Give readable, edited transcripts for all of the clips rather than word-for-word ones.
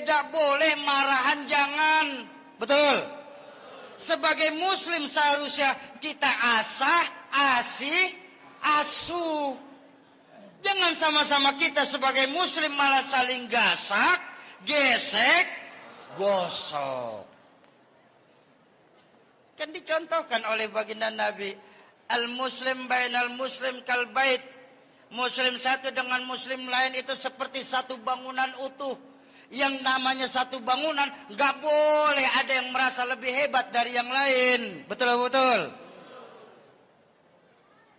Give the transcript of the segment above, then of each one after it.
tidak boleh marahan, jangan. Betul? Sebagai muslim seharusnya kita asih, asuh. Jangan sama-sama kita sebagai muslim malah saling gasak, gesek, gosok. Kan dicontohkan oleh baginda Nabi, al-muslim bainal muslim kal bait. Muslim satu dengan muslim lain itu seperti satu bangunan utuh. Yang namanya satu bangunan gak boleh ada yang merasa lebih hebat dari yang lain. Betul?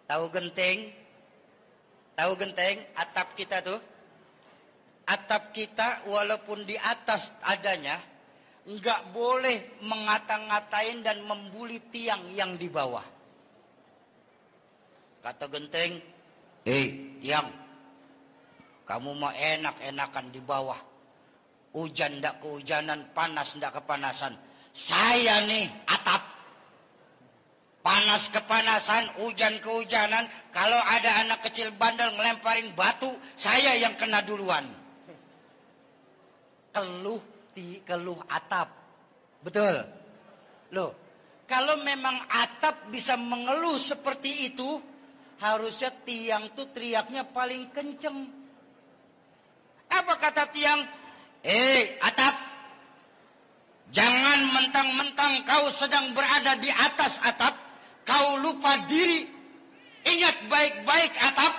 Tahu genteng? Tahu genteng, atap kita tuh? Atap kita walaupun di atas adanya, nggak boleh mengata-ngatain dan membuli tiang yang di bawah. Kata genteng, tiang, kamu mau enak-enakan di bawah. Hujan ndak kehujanan, panas ndak kepanasan. Saya nih atap. Panas kepanasan, hujan kehujanan. Kalau ada anak kecil bandel ngelemparin batu, saya yang kena duluan. Keluh atap. Betul? Loh, kalau memang atap bisa mengeluh seperti itu, harusnya tiang tuh teriaknya paling kenceng. Apa kata tiang? Atap, jangan mentang-mentang kau sedang berada di atas atap, kau lupa diri. Ingat baik-baik atap,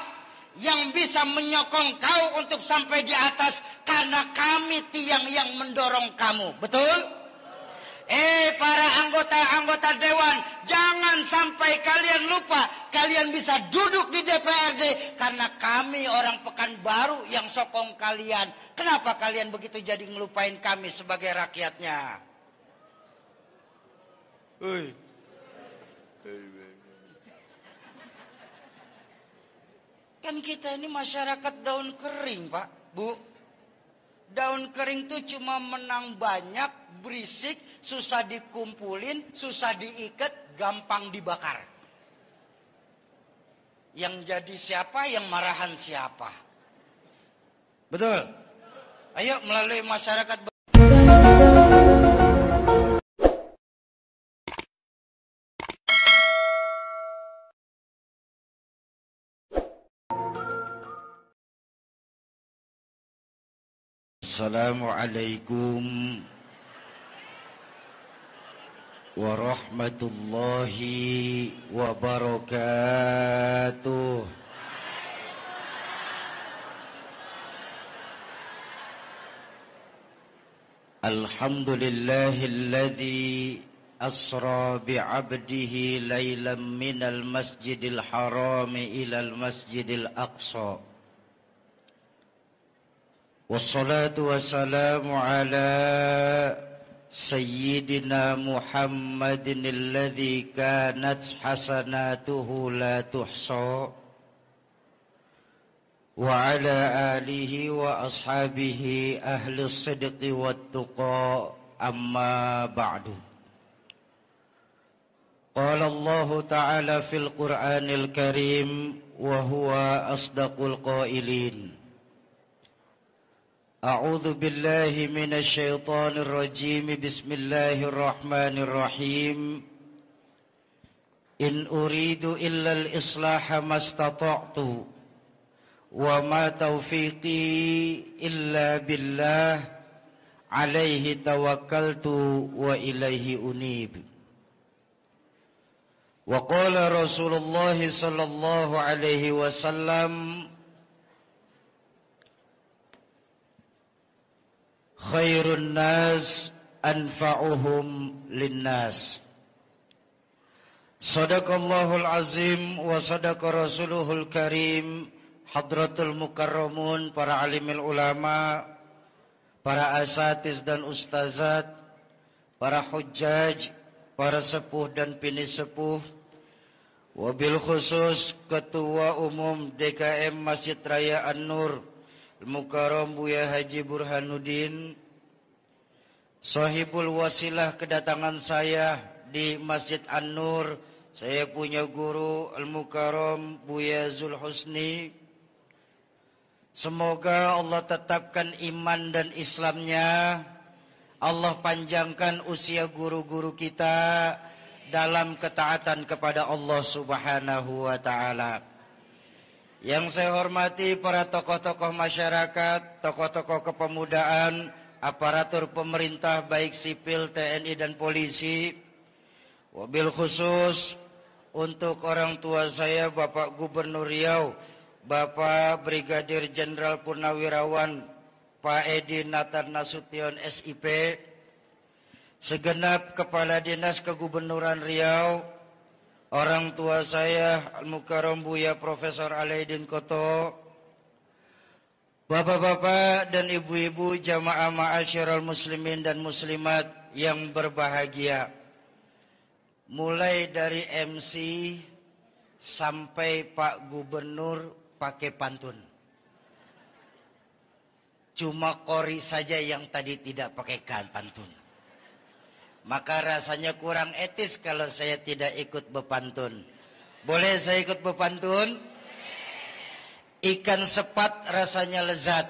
yang bisa menyokong kau untuk sampai di atas karena kami tiang yang mendorong kamu. Betul? Para anggota dewan, jangan sampai kalian lupa kalian bisa duduk di DPRD karena kami orang Pekanbaru yang sokong kalian. Kenapa kalian begitu jadi ngelupain kami sebagai rakyatnya? Kan kita ini masyarakat daun kering, Pak, Bu. Daun kering itu cuma menang banyak, berisik, susah dikumpulin, susah diikat, gampang dibakar. Yang jadi siapa, yang marahan siapa? Betul? Ayo melalui masyarakat. Assalamualaikum warahmatullahi wabarakatuh. Alhamdulillahilladzi asra bi'abdihi laylan minal masjidil harami ilal masjidil aqsa. Wassalatu wassalamu ala sayyidina Muhammadin alladhi kanat hasanatuhu la tuhsa wa ala alihi wa ashabihi ahli sidqi wat tuqa amma ba'du. Qala Allah ta'ala fil Qur'anil Karim wa huwa asdaqul qailin. A'udzu billahi minasy syaithanir rajim. Bismillahirrahmanirrahim. In uridu illa al-islaha mastata'tu wa ma taufiqi illa billah alaihi tawakkaltu wa ilaihi unib. Wa qala Rasulullah sallallahu alaihi wasallam, khairun nas anfa'uhum linnas. Sadaqallahul azim wa sadaqa rasuluhul karim. Hadratul mukarramun, para alimil ulama, para asatiz dan ustazat, para hujjaj, para sepuh dan bini sepuh, wabil khusus Ketua Umum DKM Masjid Raya An-Nur Al-Mukarram Buya Haji Burhanuddin, sahibul wasilah kedatangan saya di Masjid An-Nur. Saya punya guru Al-Mukarram Buya Zulhusni, Semoga Allah tetapkan iman dan Islamnya. Allah panjangkan usia guru-guru kita dalam ketaatan kepada Allah Subhanahu wa ta'ala. Yang saya hormati para tokoh-tokoh masyarakat, tokoh-tokoh kepemudaan, aparatur pemerintah baik sipil, TNI dan polisi. Wabil khusus untuk orang tua saya Bapak Gubernur Riau, Bapak Brigadir Jenderal Purnawirawan Pak Edi Nathan Nasution SIP, segenap kepala dinas kegubernuran Riau, orang tua saya Al-Mukarram Buya Profesor Alaidin Koto, bapak-bapak dan ibu-ibu jamaah ma'asyiral muslimin dan muslimat yang berbahagia. Mulai dari MC sampai Pak Gubernur pakai pantun. Cuma Qori saja yang tadi tidak pakai pantun. Maka rasanya kurang etis kalau saya tidak ikut berpantun. Boleh saya ikut berpantun? Ikan sepat rasanya lezat,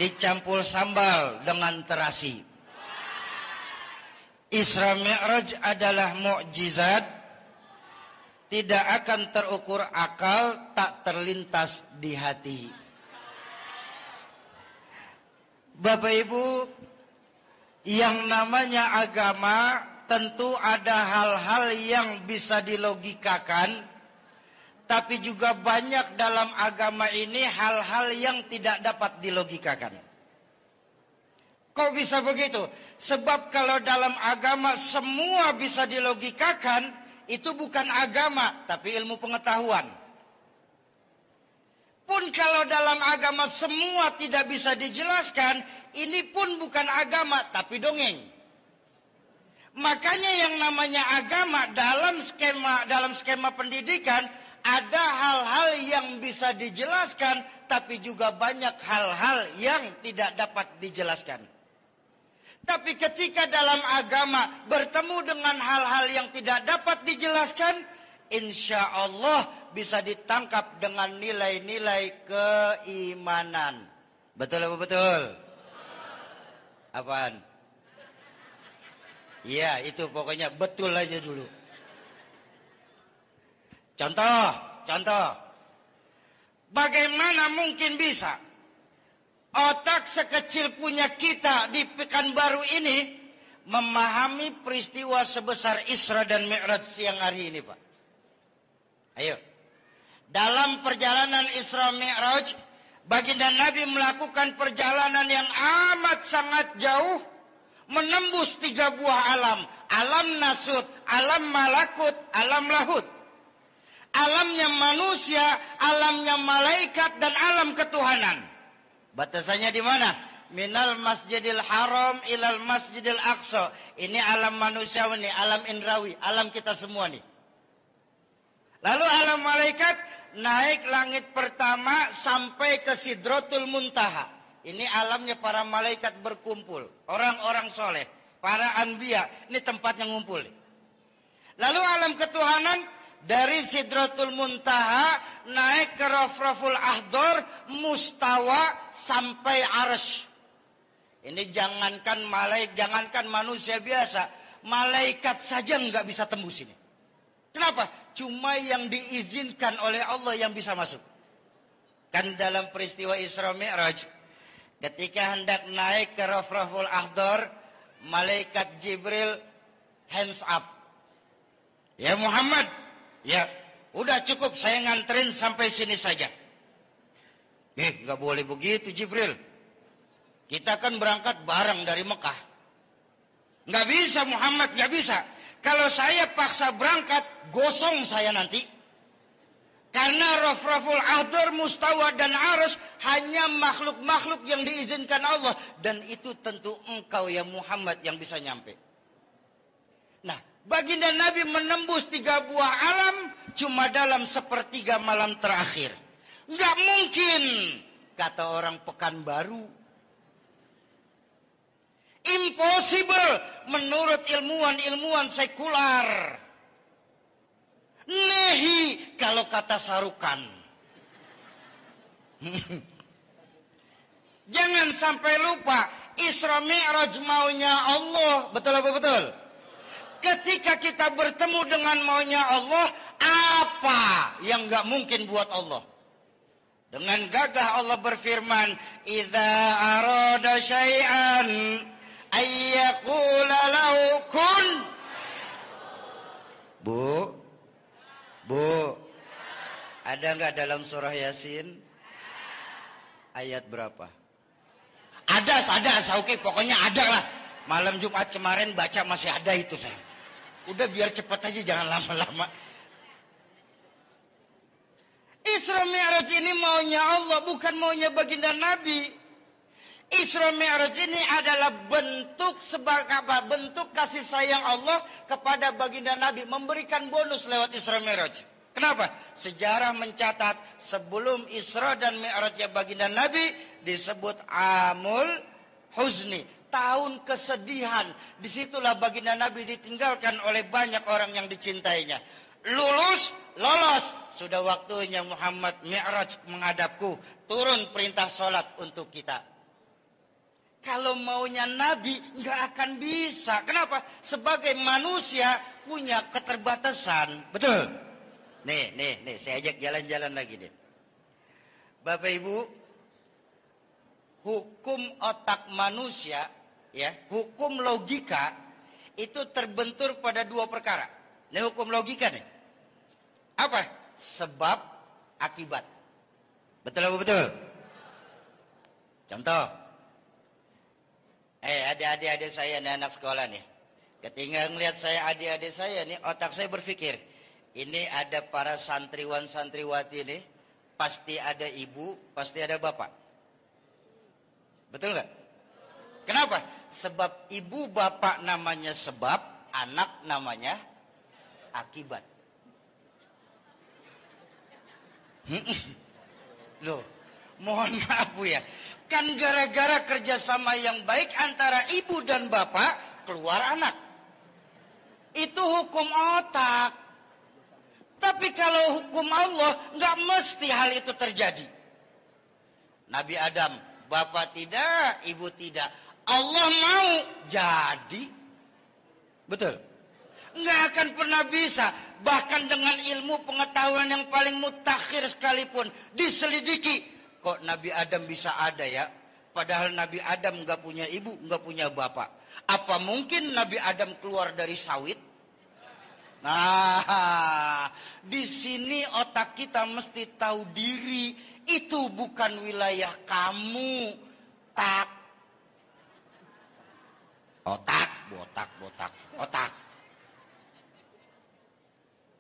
dicampur sambal dengan terasi. Isra Mi'raj adalah mukjizat, tidak akan terukur akal, tak terlintas di hati. Bapak Ibu, yang namanya agama tentu ada hal-hal yang bisa dilogikakan, tapi juga banyak dalam agama ini hal-hal yang tidak dapat dilogikakan. Kok bisa begitu? Sebab kalau dalam agama semua bisa dilogikakan, itu bukan agama, tapi ilmu pengetahuan. Pun kalau dalam agama semua tidak bisa dijelaskan, ini pun bukan agama, tapi dongeng. Makanya yang namanya agama dalam skema pendidikan, ada hal-hal yang bisa dijelaskan, tapi juga banyak hal-hal yang tidak dapat dijelaskan. Tapi ketika dalam agama bertemu dengan hal-hal yang tidak dapat dijelaskan, insya Allah bisa ditangkap dengan nilai-nilai keimanan. Betul apa betul? Apaan? Iya, itu pokoknya betul aja dulu. Contoh. Bagaimana mungkin bisa otak sekecil punya kita di Pekanbaru ini memahami peristiwa sebesar Isra dan Mi'raj siang hari ini, Pak? Ayo. Dalam perjalanan Isra Mi'raj, baginda Nabi melakukan perjalanan yang amat sangat jauh, menembus 3 buah alam. Alam nasut, alam malakut, alam lahut. Alamnya manusia, alamnya malaikat, dan alam ketuhanan. Batasannya di mana? Minal masjidil haram ilal masjidil aqsa. Ini alam manusia ini, alam indrawi, alam kita semua nih. Lalu alam malaikat naik langit pertama sampai ke Sidratul Muntaha. Ini alamnya para malaikat berkumpul, orang-orang soleh, para anbiya. Ini tempatnya ngumpul. Lalu alam ketuhanan dari Sidratul Muntaha naik ke Rafraful Ahdor, mustawa sampai Arsy. Ini jangankan manusia biasa, malaikat saja nggak bisa tembus ini. Kenapa? Cuma yang diizinkan oleh Allah yang bisa masuk. Kan dalam peristiwa Isra Mi'raj, ketika hendak naik ke Rafraful Ahdor, malaikat Jibril hands up. Ya Muhammad, ya udah cukup, saya nganterin sampai sini saja. Nggak boleh begitu Jibril. Kita kan berangkat bareng dari Mekah. Nggak bisa Muhammad, nggak bisa. Kalau saya paksa berangkat, gosong saya nanti. Karena Rafraful Ahdor, Mustawa dan Arsy hanya makhluk-makhluk yang diizinkan Allah. Dan itu tentu engkau ya Muhammad yang bisa nyampe. Nah, baginda Nabi menembus 3 buah alam cuma dalam 1/3 malam terakhir. Nggak mungkin, kata orang Pekanbaru. Impossible menurut ilmuwan sekular. Nehi kalau kata Sarukan. Jangan sampai lupa Isra Mi'raj maunya Allah. Betul apa betul? Ketika kita bertemu dengan maunya Allah, apa yang gak mungkin buat Allah? Dengan gagah Allah berfirman, "Idza arada syai'an ayyaqula lahu kun." Bu, ada nggak dalam surah Yasin? Ayat berapa? Ada, oke, pokoknya ada lah. Malam Jumat kemarin baca masih ada itu saya. Udah biar cepat aja, jangan lama-lama. Isra Mi'raj ini maunya Allah, bukan maunya baginda Nabi. Isra Mi'raj ini adalah bentuk bentuk kasih sayang Allah kepada baginda Nabi, memberikan bonus lewat Isra Mi'raj. Kenapa? Sejarah mencatat sebelum Isra dan Mi'rajnya baginda Nabi disebut Amul Huzni, tahun kesedihan. Disitulah baginda Nabi ditinggalkan oleh banyak orang yang dicintainya. Lolos, sudah waktunya Muhammad Mi'raj menghadapku, turun perintah sholat untuk kita. Kalau maunya Nabi nggak akan bisa. Kenapa? Sebagai manusia punya keterbatasan. Betul? Nih, saya ajak jalan-jalan lagi deh. Bapak Ibu, hukum otak manusia, ya, hukum logika itu terbentur pada dua perkara. Ini hukum logika nih. Apa? Sebab akibat. Betul apa betul? Contoh. Adik-adik saya nih, anak sekolah nih. Ketika ngelihat saya adik-adik saya nih, otak saya berpikir, ini ada para santriwan-santriwati nih, pasti ada ibu, pasti ada bapak. Betul nggak? Kenapa? Sebab ibu bapak namanya sebab, anak namanya akibat. Loh, mohon maaf Bu ya. Kan gara-gara kerjasama yang baik antara ibu dan bapak, keluar anak. Itu hukum otak. Tapi kalau hukum Allah, nggak mesti hal itu terjadi. Nabi Adam, bapak tidak, ibu tidak. Allah mau jadi. Betul? Nggak akan pernah bisa. Bahkan dengan ilmu pengetahuan yang paling mutakhir sekalipun, diselidiki. Kok Nabi Adam bisa ada ya? Padahal Nabi Adam nggak punya ibu, nggak punya bapak. Apa mungkin Nabi Adam keluar dari sawit? Nah, di sini otak kita mesti tahu diri. Itu bukan wilayah kamu. Otak.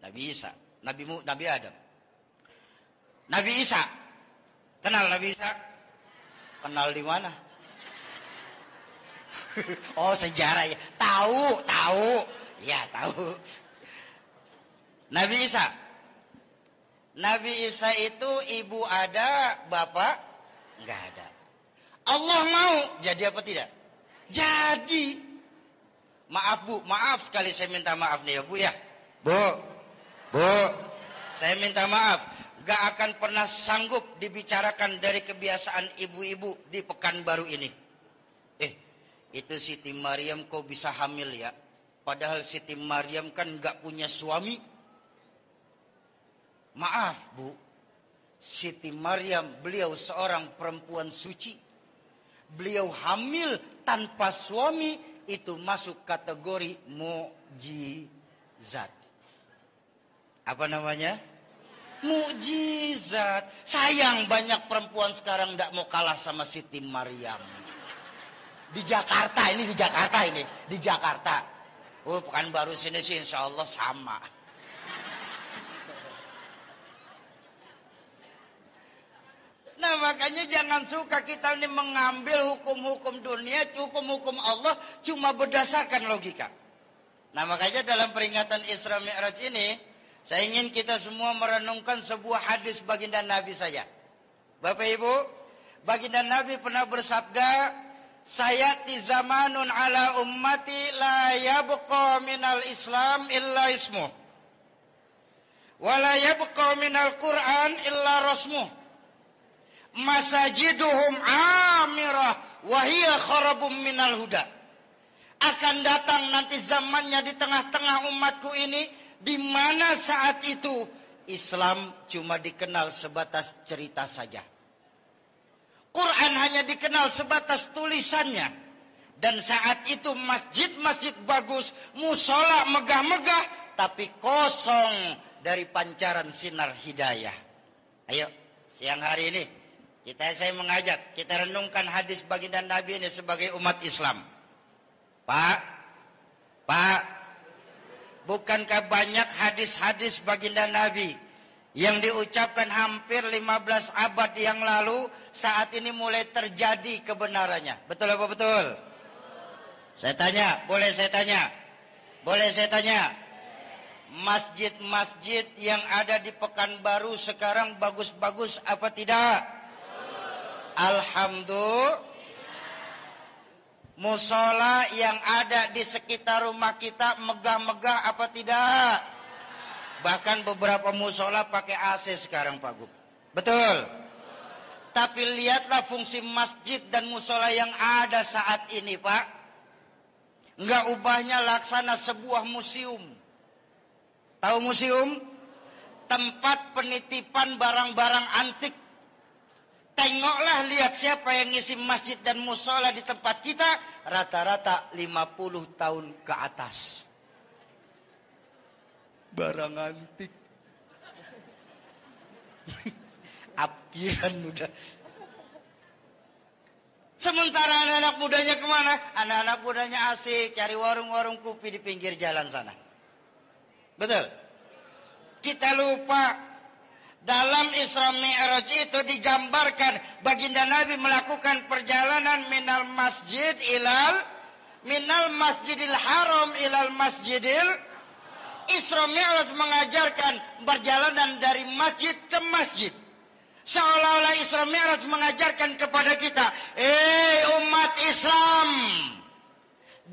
Nabi Isa, Nabi Adam. Nabi Isa. Kenal Nabi Isa? Kenal di mana? Oh, sejarah ya. Tahu. Ya, tahu. Nabi Isa. Nabi Isa itu ibu ada, bapak enggak ada. Allah mau jadi apa tidak? Jadi. Maaf Bu, maaf sekali saya minta maaf nih ya Bu ya. Bu, saya minta maaf. Gak akan pernah sanggup dibicarakan dari kebiasaan ibu-ibu di Pekanbaru ini. Itu Siti Maryam kok bisa hamil ya? Padahal Siti Maryam kan gak punya suami. Maaf Bu, Siti Maryam beliau seorang perempuan suci. Beliau hamil tanpa suami, itu masuk kategori mukjizat. Apa namanya? Mukjizat. Sayang banyak perempuan sekarang tidak mau kalah sama Siti Maryam. Di Jakarta ini. Di Jakarta. Oh, Pekanbaru sini sih insya Allah sama. Nah makanya jangan suka kita ini mengambil hukum-hukum dunia, hukum-hukum Allah cuma berdasarkan logika. Nah makanya dalam peringatan Isra Mi'raj ini, saya ingin kita semua merenungkan sebuah hadis baginda Nabi saya. Bapak Ibu, baginda Nabi pernah bersabda, "Sayati zamanun ala ummati la yabqa minal Islam illa ismuh. Wa la yabqa minal Qur'an illa rasmuh. masajiduhum amirah wa hiya kharabum minal huda. Akan datang nanti zamannya di tengah-tengah umatku ini, di mana saat itu Islam cuma dikenal sebatas cerita saja. Quran hanya dikenal sebatas tulisannya. Dan saat itu masjid-masjid bagus, musola megah-megah, tapi kosong dari pancaran sinar hidayah. Ayo, siang hari ini saya mengajak kita renungkan hadis baginda Nabi ini sebagai umat Islam. Pak, bukankah banyak hadis-hadis baginda Nabi yang diucapkan hampir 15 abad yang lalu, saat ini mulai terjadi kebenarannya? Betul apa betul? Saya tanya, boleh saya tanya? Boleh saya tanya? Masjid-masjid yang ada di Pekanbaru sekarang bagus-bagus apa tidak? Alhamdulillah. Musola yang ada di sekitar rumah kita megah-megah apa tidak? Bahkan beberapa musola pakai AC sekarang Pak Gub. Betul? Tapi lihatlah fungsi masjid dan musola yang ada saat ini Pak. Enggak ubahnya laksana sebuah museum. Tahu museum? Tempat penitipan barang-barang antik. Tengoklah, lihat siapa yang ngisi masjid dan musola di tempat kita, rata-rata 50 tahun ke atas. Barang antik. Apkiran muda. Sementara anak-anak mudanya kemana? Anak-anak mudanya asik, cari warung-warung kopi di pinggir jalan sana. Betul? Kita lupa. Dalam Isra Mi'raj itu digambarkan baginda Nabi melakukan perjalanan minal masjidil haram ilal masjidil. Isra Mi'raj mengajarkan perjalanan dari masjid ke masjid. Seolah-olah Isra Mi'raj mengajarkan kepada kita, umat Islam,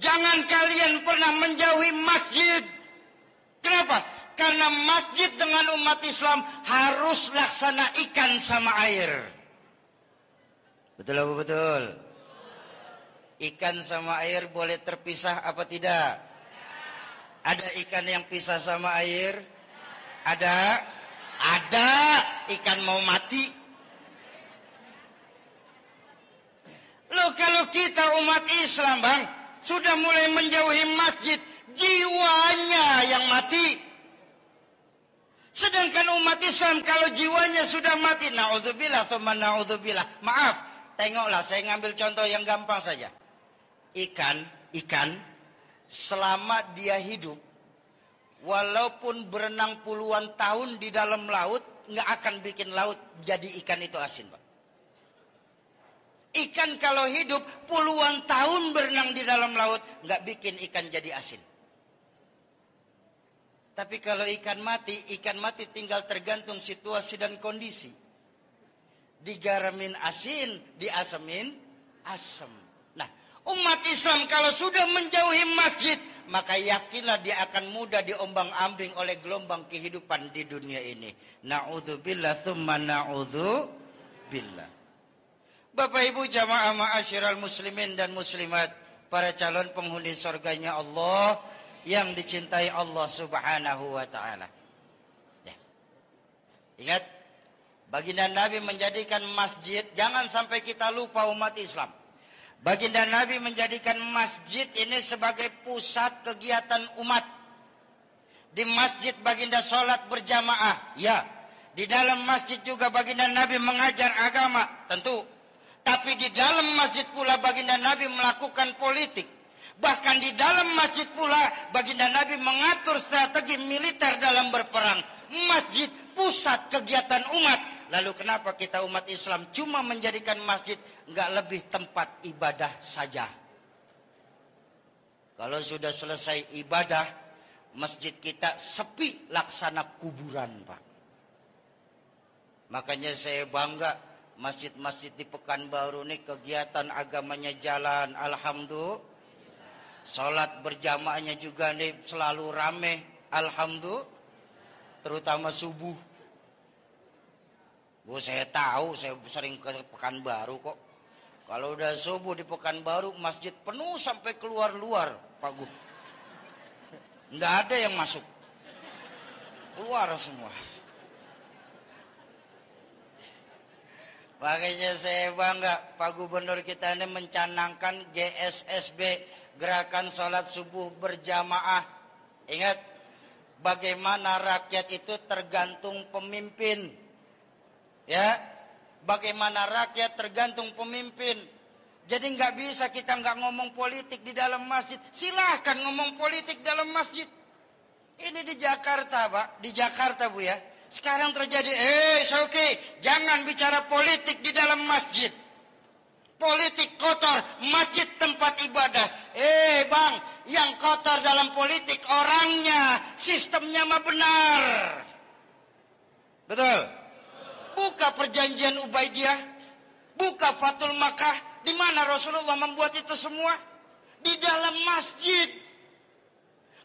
jangan kalian pernah menjauhi masjid. Kenapa? Karena masjid dengan umat Islam harus laksana ikan sama air. Betul apa betul? Ikan sama air boleh terpisah apa tidak? Ada ikan yang pisah sama air? Ada? Ada. Ikan mau mati. Loh, kalau kita umat Islam Bang, sudah mulai menjauhi masjid, jiwanya yang mati. Sedangkan umat Islam kalau jiwanya sudah mati, na'udzubillah, thumma na'udzubillah. Maaf, tengoklah, saya ngambil contoh yang gampang saja. Ikan, selama dia hidup, walaupun berenang puluhan tahun di dalam laut, nggak akan bikin laut jadi ikan itu asin, Pak. Ikan kalau hidup puluhan tahun berenang di dalam laut, nggak bikin ikan jadi asin. Tapi kalau ikan mati tinggal tergantung situasi dan kondisi. Digaramin asin, diasemin asam. Nah, umat Islam kalau sudah menjauhi masjid, maka yakinlah dia akan mudah diombang-ambing oleh gelombang kehidupan di dunia ini. Na'udzubillah thumma na'udzubillah. Bapak Ibu jamaah ma'asyiral muslimin dan muslimat, para calon penghuni surganya Allah yang dicintai Allah Subhanahu wa ta'ala. Ya. Ingat, baginda Nabi menjadikan masjid, jangan sampai kita lupa umat Islam. Baginda Nabi menjadikan masjid ini sebagai pusat kegiatan umat. Di masjid baginda sholat berjamaah, ya. Di dalam masjid juga baginda Nabi mengajar agama, tentu. Tapi di dalam masjid pula baginda Nabi melakukan politik. Bahkan di dalam masjid pula baginda Nabi mengatur strategi militer dalam berperang. Masjid pusat kegiatan umat. Lalu kenapa kita umat Islam cuma menjadikan masjid nggak lebih tempat ibadah saja? Kalau sudah selesai ibadah, masjid kita sepi laksana kuburan, Pak. Makanya saya bangga masjid-masjid di Pekanbaru ini kegiatan agamanya jalan, alhamdulillah. Salat berjamaahnya juga nih selalu rame, alhamdulillah, terutama subuh. Bu, saya tahu, saya sering ke Pekanbaru kok. Kalau udah subuh di Pekanbaru, masjid penuh sampai keluar-luar, Pak Gu. Nggak ada yang masuk. Keluar semua. Makanya saya bangga, Pak Gubernur kita ini mencanangkan GSSB, Gerakan Sholat Subuh Berjamaah. Ingat, bagaimana rakyat itu tergantung pemimpin. Ya, bagaimana rakyat tergantung pemimpin. Jadi nggak bisa kita nggak ngomong politik di dalam masjid. Silahkan ngomong politik dalam masjid. Ini di Jakarta, Pak. Di Jakarta, Bu ya. Sekarang terjadi, Syauki, jangan bicara politik di dalam masjid. Politik kotor, masjid tempat ibadah. Bang, yang kotor dalam politik orangnya, sistemnya mah benar. Betul? Buka perjanjian Ubaidiyah, buka Fathul Makkah, di mana Rasulullah membuat itu semua? Di dalam masjid.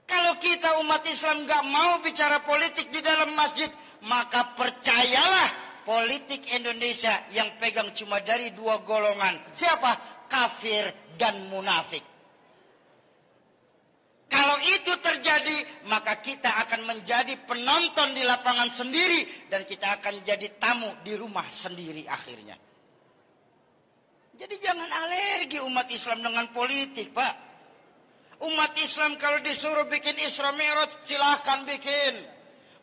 Kalau kita umat Islam nggak mau bicara politik di dalam masjid, maka percayalah politik Indonesia yang pegang cuma dari dua golongan. Siapa? Kafir dan munafik. Kalau itu terjadi, maka kita akan menjadi penonton di lapangan sendiri dan kita akan jadi tamu di rumah sendiri akhirnya. Jadi jangan alergi umat Islam dengan politik, Pak. Umat Islam kalau disuruh bikin Isra Mi'raj, silahkan bikin.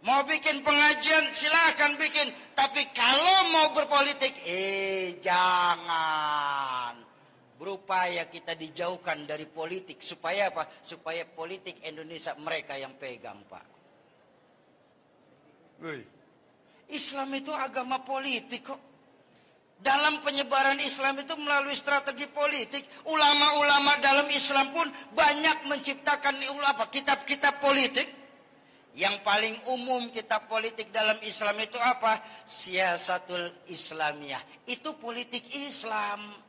Mau bikin pengajian, silahkan bikin. Tapi kalau mau berpolitik, jangan. Berupaya kita dijauhkan dari politik. Supaya apa? Supaya politik Indonesia mereka yang pegang, Pak. Islam itu agama politik kok. Dalam penyebaran Islam itu melalui strategi politik. Ulama-ulama dalam Islam pun banyak menciptakan kitab-kitab politik. Yang paling umum kitab politik dalam Islam itu apa? Siasatul Islamiyah. Itu politik Islam.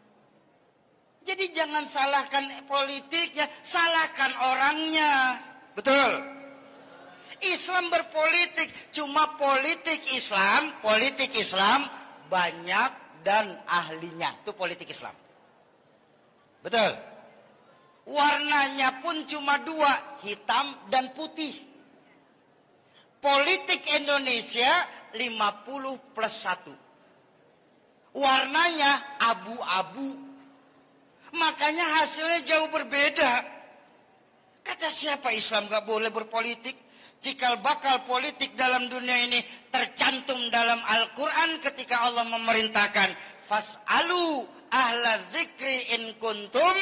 Jadi jangan salahkan politiknya, salahkan orangnya. Betul? Islam berpolitik, cuma politik Islam banyak dan ahlinya. Itu politik Islam. Betul? Warnanya pun cuma dua, hitam dan putih. Politik Indonesia 50+1. Warnanya abu-abu. Makanya hasilnya jauh berbeda. Kata siapa Islam gak boleh berpolitik? Cikal bakal politik dalam dunia ini tercantum dalam Al-Quran ketika Allah memerintahkan. Fas'alu ahla dzikri in kuntum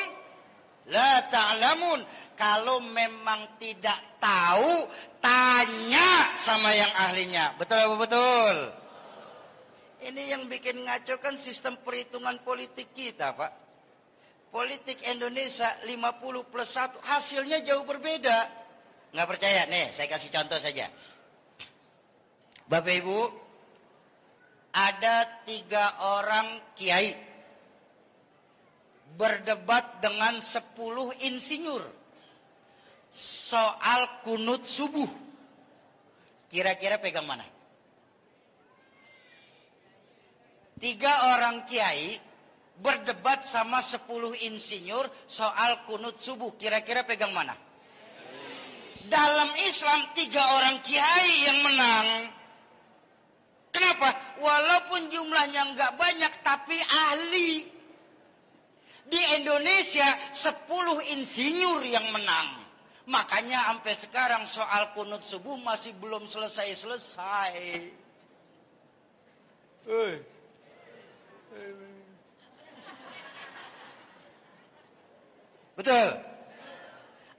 la ta'lamun. Kalau memang tidak tahu, tanya sama yang ahlinya. Betul apa betul? Ini yang bikin ngaco kan sistem perhitungan politik kita, Pak. Politik Indonesia 50+1, hasilnya jauh berbeda. Nggak percaya? Nih, saya kasih contoh saja. Bapak Ibu, ada 3 orang kiai berdebat dengan 10 insinyur soal kunut subuh. Kira-kira pegang mana? 3 orang kiai berdebat sama 10 insinyur soal kunut subuh. Kira-kira pegang mana? Dalam Islam 3 orang kiai yang menang. Kenapa? Walaupun jumlahnya nggak banyak tapi ahli. Di Indonesia 10 insinyur yang menang. Makanya sampai sekarang soal kunut subuh masih belum selesai-selesai. Betul?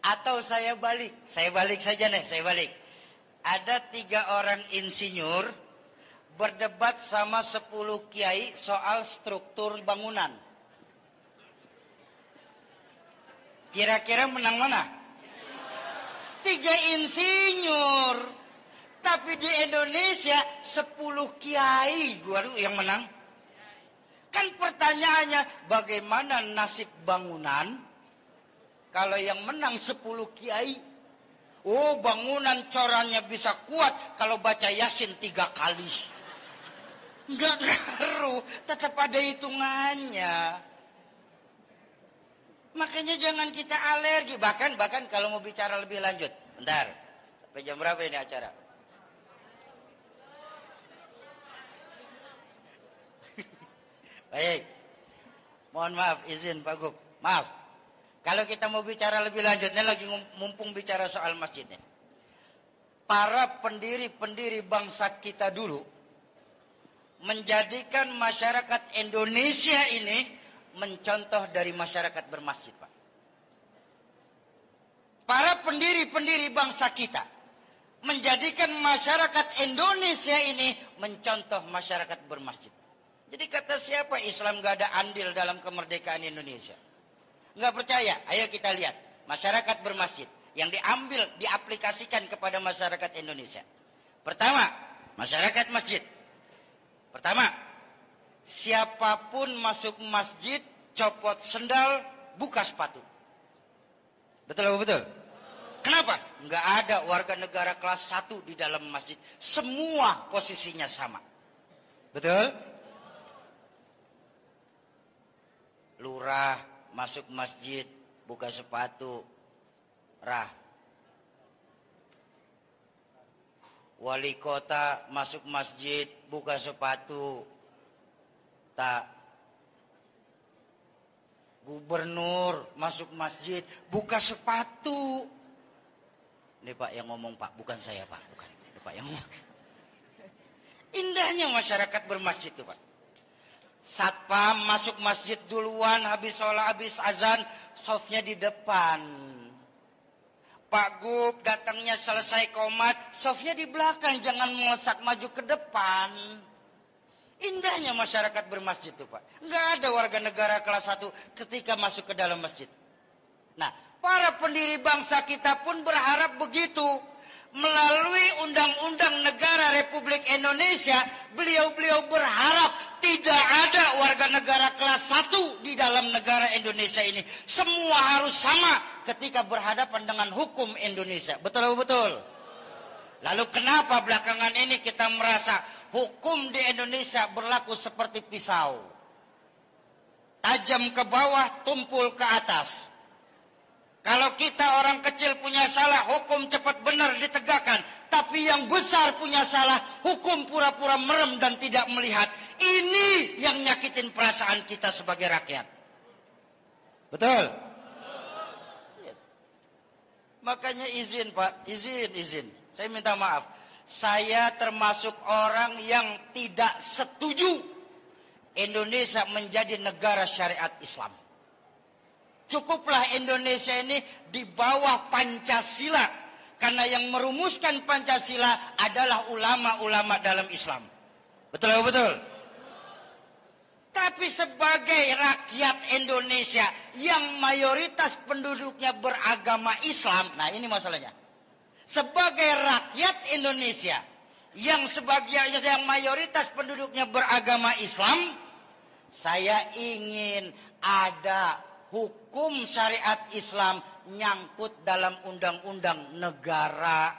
Atau saya balik saja nih, saya balik. Ada 3 orang insinyur berdebat sama 10 kiai soal struktur bangunan. Kira-kira menang mana? 3 insinyur. Tapi di Indonesia 10 kiai yang menang. Kan pertanyaannya, bagaimana nasib bangunan kalau yang menang 10 kiai? Oh, bangunan corannya bisa kuat kalau baca Yasin 3 kali. Enggak ngaruh, tetap ada hitungannya. Makanya jangan kita alergi. Bahkan kalau mau bicara lebih lanjut. Bentar, sampai jam berapa ini acara? Baik. Mohon maaf, izin Pak Gub. Maaf. Kalau kita mau bicara lebih lanjut, ini lagi mumpung bicara soal masjidnya. Para pendiri-pendiri bangsa kita dulu menjadikan masyarakat Indonesia ini mencontoh dari masyarakat bermasjid, Pak. Para pendiri-pendiri bangsa kita menjadikan masyarakat Indonesia ini mencontoh masyarakat bermasjid. Jadi kata siapa Islam gak ada andil dalam kemerdekaan Indonesia? Nggak percaya? Ayo kita lihat masyarakat bermasjid yang diambil, diaplikasikan kepada masyarakat Indonesia. Pertama, masyarakat masjid. Pertama, siapapun masuk masjid, copot sendal, buka sepatu. Betul apa betul? Kenapa? Nggak ada warga negara kelas 1 di dalam masjid. Semua posisinya sama. Betul? Lurah masuk masjid, buka sepatu, rah. Wali kota masuk masjid, buka sepatu, tak. Gubernur masuk masjid, buka sepatu. Ini Pak yang ngomong Pak, bukan saya Pak, bukan. Ini Pak yang ngomong. Indahnya masyarakat bermasjid itu Pak. Satpam masuk masjid duluan, habis sholat, habis azan, softnya di depan. Pak Gub datangnya selesai komat, softnya di belakang, jangan melesak maju ke depan. Indahnya masyarakat bermasjid itu Pak. Nggak ada warga negara kelas 1 ketika masuk ke dalam masjid. Nah, para pendiri bangsa kita pun berharap begitu. Melalui Undang-Undang Negara Republik Indonesia, beliau-beliau berharap tidak ada warga negara kelas 1 di dalam negara Indonesia ini. Semua harus sama ketika berhadapan dengan hukum Indonesia. Betul atau betul? Lalu kenapa belakangan ini kita merasa hukum di Indonesia berlaku seperti pisau? Tajam ke bawah, tumpul ke atas. Kalau kita orang kecil punya salah, hukum cepat benar ditegakkan. Tapi yang besar punya salah, hukum pura-pura merem dan tidak melihat. Ini yang nyakitin perasaan kita sebagai rakyat. Betul? Makanya izin Pak, izin. Saya minta maaf. Saya termasuk orang yang tidak setuju Indonesia menjadi negara syariat Islam. Cukuplah Indonesia ini di bawah Pancasila. Karena yang merumuskan Pancasila adalah ulama-ulama dalam Islam. Betul atau betul? Tapi sebagai rakyat Indonesia yang mayoritas penduduknya beragama Islam. Nah ini masalahnya. Sebagai rakyat Indonesia yang mayoritas penduduknya beragama Islam. Saya ingin ada hukum syariat Islam nyangkut dalam undang-undang negara.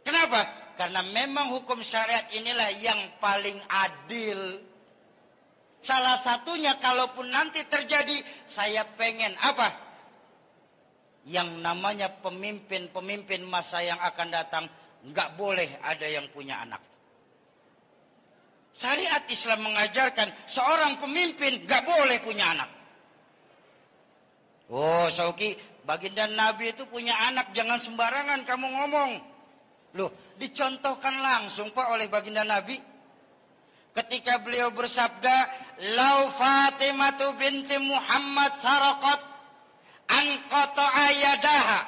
Kenapa? Karena memang hukum syariat inilah yang paling adil. Salah satunya kalaupun nanti terjadi, saya pengen apa? Yang namanya pemimpin-pemimpin masa yang akan datang, nggak boleh ada yang punya anak. Syariat Islam mengajarkan seorang pemimpin gak boleh punya anak. Oh Sauki, baginda Nabi itu punya anak, jangan sembarangan kamu ngomong. Loh, dicontohkan langsung Pak oleh baginda Nabi. Ketika beliau bersabda, "Lau Fatimatu binti Muhammad saraqat an qata'a yadaha."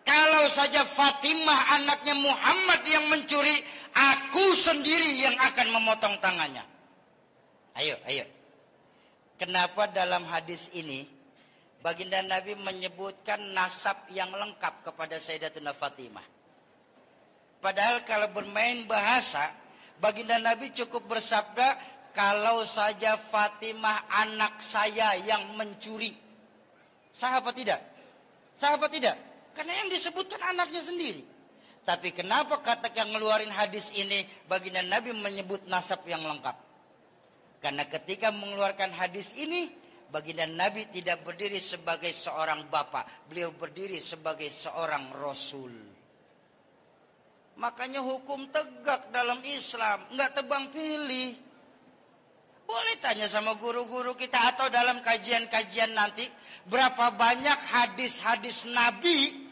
Kalau saja Fatimah anaknya Muhammad yang mencuri, aku sendiri yang akan memotong tangannya. Ayo. Kenapa dalam hadis ini baginda Nabi menyebutkan nasab yang lengkap kepada Sayyidatuna Fatimah? Padahal kalau bermain bahasa, baginda Nabi cukup bersabda, kalau saja Fatimah anak saya yang mencuri. Sah apa tidak? Karena yang disebutkan anaknya sendiri. Tapi kenapa ketika ngeluarin hadis ini baginda Nabi menyebut nasab yang lengkap? Karena ketika mengeluarkan hadis ini, baginda Nabi tidak berdiri sebagai seorang bapak. Beliau berdiri sebagai seorang Rasul. Makanya hukum tegak dalam Islam. Nggak tebang pilih. Boleh tanya sama guru-guru kita atau dalam kajian-kajian nanti. Berapa banyak hadis-hadis Nabi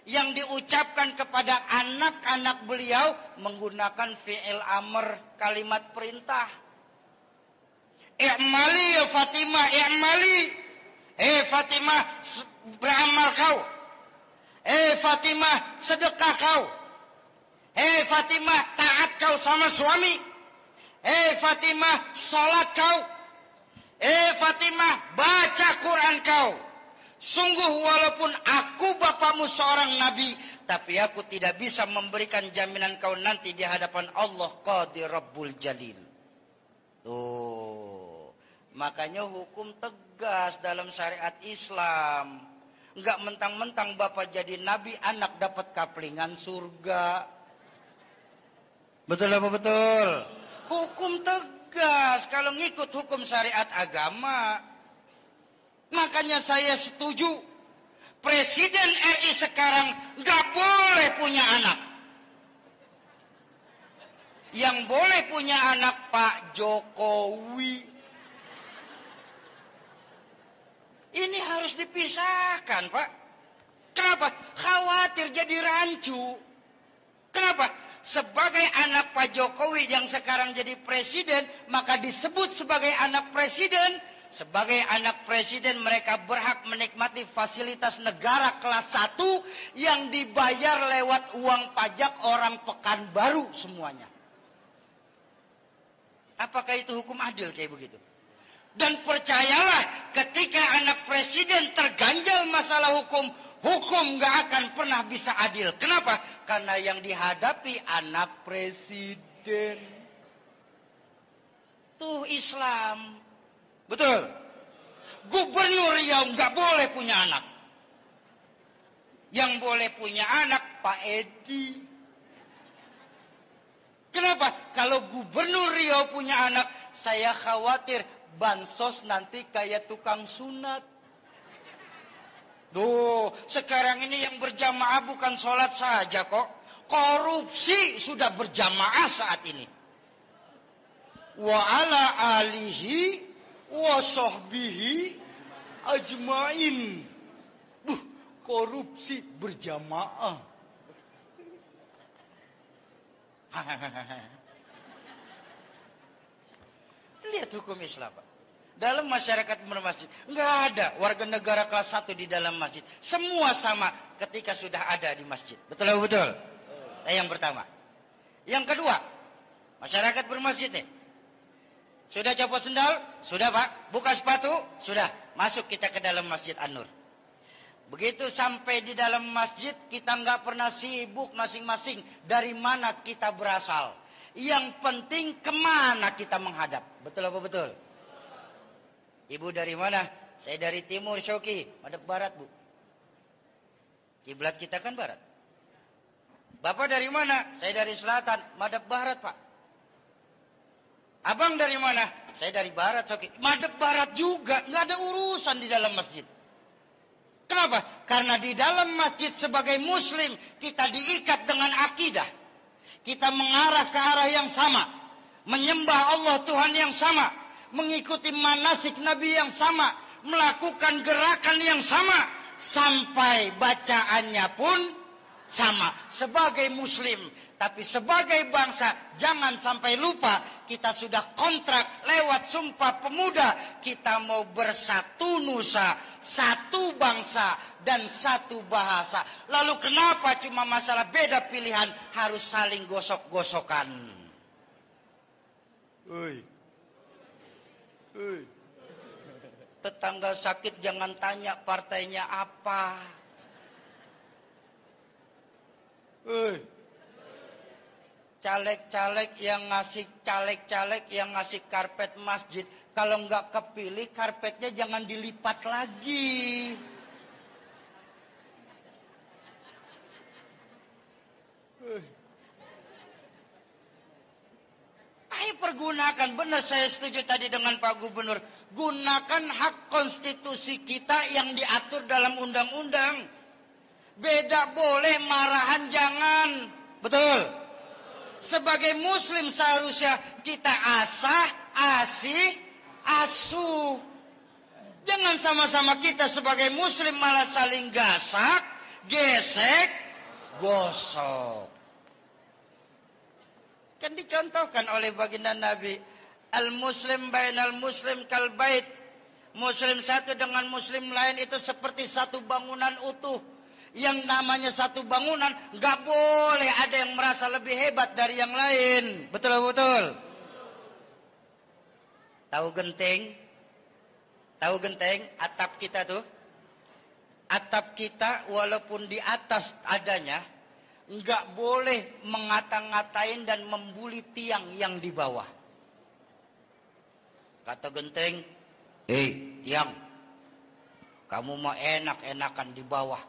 yang diucapkan kepada anak-anak beliau menggunakan fi'il amr, kalimat perintah. I'mali ya Fatimah, i'mali. Fatimah, beramal kau. Fatimah, sedekah kau. Fatimah, taat kau sama suami. Fatimah, sholat kau. Fatimah, baca Quran kau. Sungguh walaupun aku bapakmu seorang nabi, tapi aku tidak bisa memberikan jaminan kau nanti di hadapan Allah Qadir Rabbul Jalil. Tuh, makanya hukum tegas dalam syariat Islam. Enggak mentang-mentang bapak jadi nabi, anak dapat kaplingan surga. Betul apa betul? Hukum tegas kalau ngikut hukum syariat agama. Makanya saya setuju Presiden RI sekarang nggak boleh punya anak. Yang boleh punya anak Pak Jokowi. Ini harus dipisahkan, Pak. Kenapa? Khawatir jadi rancu. Kenapa? Sebagai anak Pak Jokowi yang sekarang jadi presiden, maka disebut sebagai anak presiden. Sebagai anak presiden mereka berhak menikmati fasilitas negara kelas 1 yang dibayar lewat uang pajak orang Pekanbaru semuanya. Apakah itu hukum adil kayak begitu? Dan percayalah ketika anak presiden terganjal masalah hukum, hukum gak akan pernah bisa adil. Kenapa? Karena yang dihadapi anak presiden. Tuh Islam. Betul. Gubernur Riau nggak boleh punya anak. Yang boleh punya anak Pak Edi. Kenapa? Kalau Gubernur Riau punya anak, saya khawatir bansos nanti kayak tukang sunat. Duh, sekarang ini yang berjamaah bukan sholat saja kok. Korupsi sudah berjamaah saat ini. Wa ala alihi wa sahbihi ajmain. Korupsi berjamaah. Lihat hukum Islam, Pak. Dalam masyarakat bermasjid, nggak ada warga negara kelas 1 di dalam masjid. Semua sama ketika sudah ada di masjid. Betul betul? Yang pertama. Yang kedua, masyarakat bermasjid nih. Sudah copot sendal? Sudah, Pak. Buka sepatu? Sudah. Masuk kita ke dalam Masjid An-Nur. Begitu sampai di dalam masjid, kita nggak pernah sibuk masing-masing dari mana kita berasal. Yang penting kemana kita menghadap. Betul apa betul? Ibu dari mana? Saya dari timur, Syauki. Madep barat, Bu. Kiblat kita kan barat. Bapak dari mana? Saya dari selatan. Madep barat, Pak. Abang dari mana? Saya dari barat, Syauki. Madep barat juga. Nggak ada urusan di dalam masjid. Kenapa? Karena di dalam masjid sebagai muslim, kita diikat dengan akidah. Kita mengarah ke arah yang sama. Menyembah Allah Tuhan yang sama. Mengikuti manasik Nabi yang sama. Melakukan gerakan yang sama. Sampai bacaannya pun sama. Sebagai muslim. Tapi sebagai bangsa, jangan sampai lupa. Kita sudah kontrak lewat Sumpah Pemuda. Kita mau bersatu nusa, satu bangsa, dan satu bahasa. Lalu kenapa cuma masalah beda pilihan harus saling gosok-gosokan? Tetangga sakit jangan tanya partainya apa. Caleg-caleg yang ngasih karpet masjid, kalau nggak kepilih karpetnya jangan dilipat lagi. gunakan. Benar, saya setuju tadi dengan Pak Gubernur. Gunakan hak konstitusi kita yang diatur dalam undang-undang. Beda boleh, marahan jangan. Betul? Sebagai muslim seharusnya kita asah, asih, asuh. Jangan sama-sama kita sebagai muslim malah saling gasak, gesek, gosok. Kan dicontohkan oleh baginda Nabi, al-muslim bainal muslim kal bait. Muslim satu dengan muslim lain itu seperti satu bangunan utuh. Yang namanya satu bangunan, nggak boleh ada yang merasa lebih hebat dari yang lain. Betul? Tahu genteng? Tahu genteng? Atap kita tuh. Atap kita walaupun di atas adanya, nggak boleh mengata-ngatain dan membuli tiang yang di bawah. Kata genteng, tiang, kamu mau enak-enakan di bawah.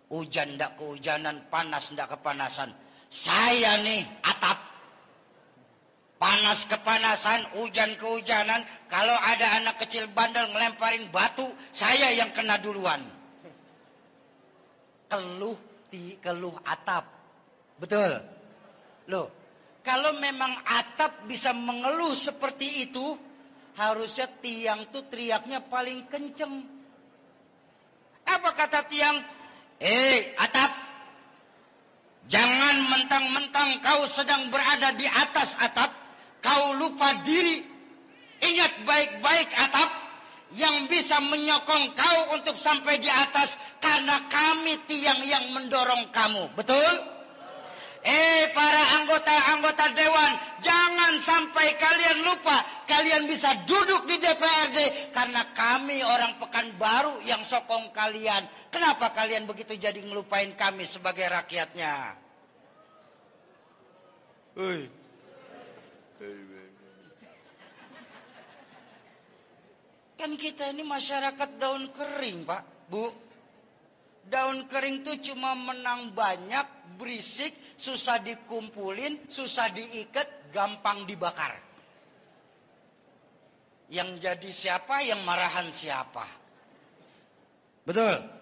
Hujan ndak kehujanan, panas ndak kepanasan. Saya nih atap. Panas kepanasan, hujan kehujanan. Kalau ada anak kecil bandel ngelemparin batu, saya yang kena duluan. Keluh atap. Betul? Loh, kalau memang atap bisa mengeluh seperti itu, harusnya tiang tuh teriaknya paling kenceng. Apa kata tiang? Atap, jangan mentang-mentang kau sedang berada di atas atap, kau lupa diri. Ingat baik-baik atap, yang bisa menyokong kau untuk sampai di atas, karena kami tiang yang mendorong kamu. Betul? Para anggota-anggota dewan, jangan sampai kalian lupa, kalian bisa duduk di DPRD, karena kami orang Pekanbaru yang sokong kalian. Kenapa kalian begitu jadi ngelupain kami sebagai rakyatnya? Kan kita ini masyarakat daun kering, Pak, Bu. Daun kering itu cuma menang banyak, berisik, susah dikumpulin, susah diikat, gampang dibakar. Yang jadi siapa, yang marahan siapa? Betul?